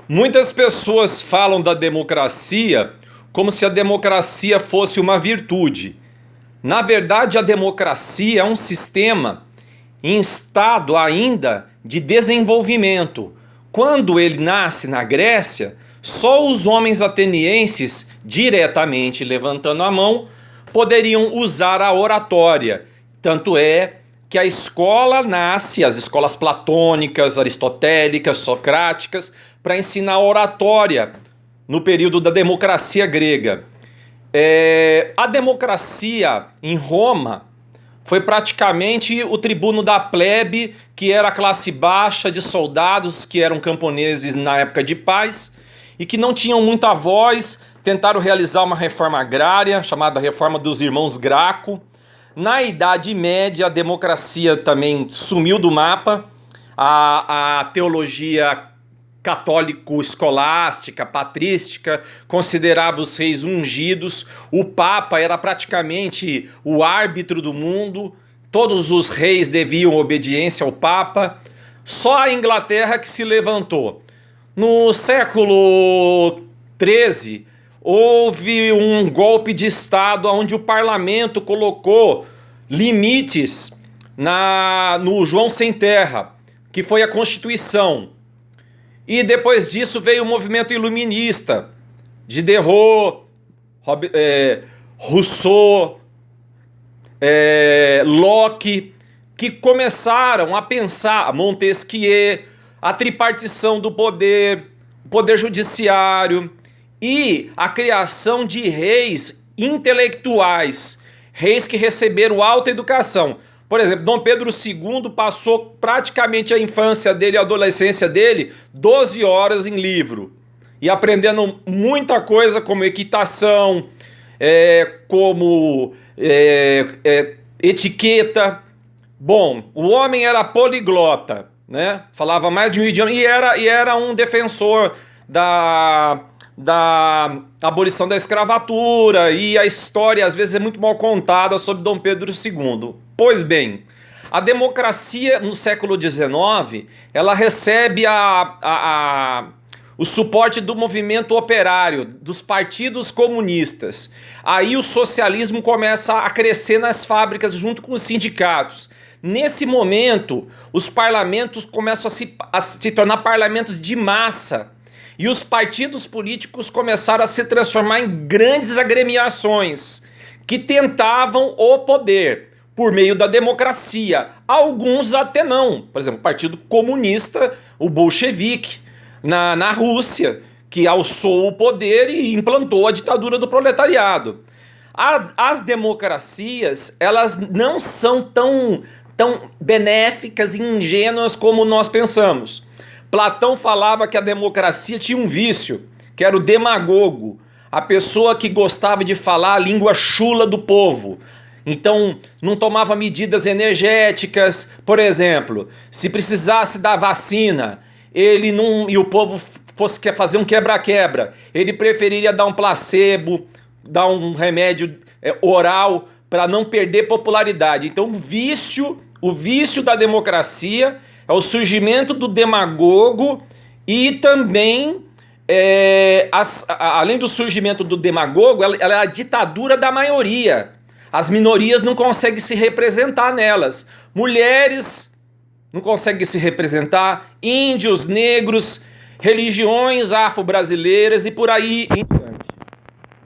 Muitas pessoas falam da democracia como se a democracia fosse uma virtude. Na verdade, a democracia é um sistema em estado ainda de desenvolvimento. Quando ele nasce na Grécia, só os homens atenienses, diretamente levantando a mão, poderiam usar a oratória. Tanto é que a escola nasce, as escolas platônicas, aristotélicas, socráticas, para ensinar oratória no período da democracia grega. A democracia em Roma foi praticamente o tribuno da plebe, que era a classe baixa de soldados que eram camponeses na época de paz e que não tinham muita voz, tentaram realizar uma reforma agrária chamada Reforma dos Irmãos Graco. Na Idade Média, a democracia também sumiu do mapa, a teologia católico-escolástica, patrística, considerava os reis ungidos, o Papa era praticamente o árbitro do mundo, todos os reis deviam obediência ao Papa, só a Inglaterra que se levantou. No século XIII, houve um golpe de Estado onde o parlamento colocou limites no João Sem Terra, que foi a Constituição. E depois disso veio o movimento iluminista, Diderot, Rousseau, Locke, que começaram a pensar, Montesquieu, a tripartição do poder, o poder judiciário e a criação de reis intelectuais, reis que receberam alta educação. Por exemplo, Dom Pedro II passou praticamente a infância dele e a adolescência dele 12 horas em livro. E aprendendo muita coisa como equitação, como etiqueta. Bom, o homem era poliglota, né? Falava mais de um idioma e era um defensor da abolição da escravatura, e a história às vezes é muito mal contada sobre Dom Pedro II. Pois bem, a democracia no século XIX, ela recebe o suporte do movimento operário, dos partidos comunistas. Aí o socialismo começa a crescer nas fábricas junto com os sindicatos. Nesse momento, os parlamentos começam a se tornar parlamentos de massa. E os partidos políticos começaram a se transformar em grandes agremiações que tentavam o poder por meio da democracia. Alguns até não. Por exemplo, o Partido Comunista, o bolchevique, na Rússia, que alçou o poder e implantou a ditadura do proletariado. As democracias, elas não são tão benéficas e ingênuas como nós pensamos. Platão falava que a democracia tinha um vício, que era o demagogo, a pessoa que gostava de falar a língua chula do povo. Então, não tomava medidas energéticas. Por exemplo, se precisasse da vacina, ele não, e o povo quer fazer um quebra-quebra, ele preferiria dar um placebo, dar um remédio oral para não perder popularidade. Então, o vício da democracia é o surgimento do demagogo e também, além do surgimento do demagogo, ela é a ditadura da maioria. As minorias não conseguem se representar nelas. Mulheres não conseguem se representar, índios, negros, religiões afro-brasileiras e por aí.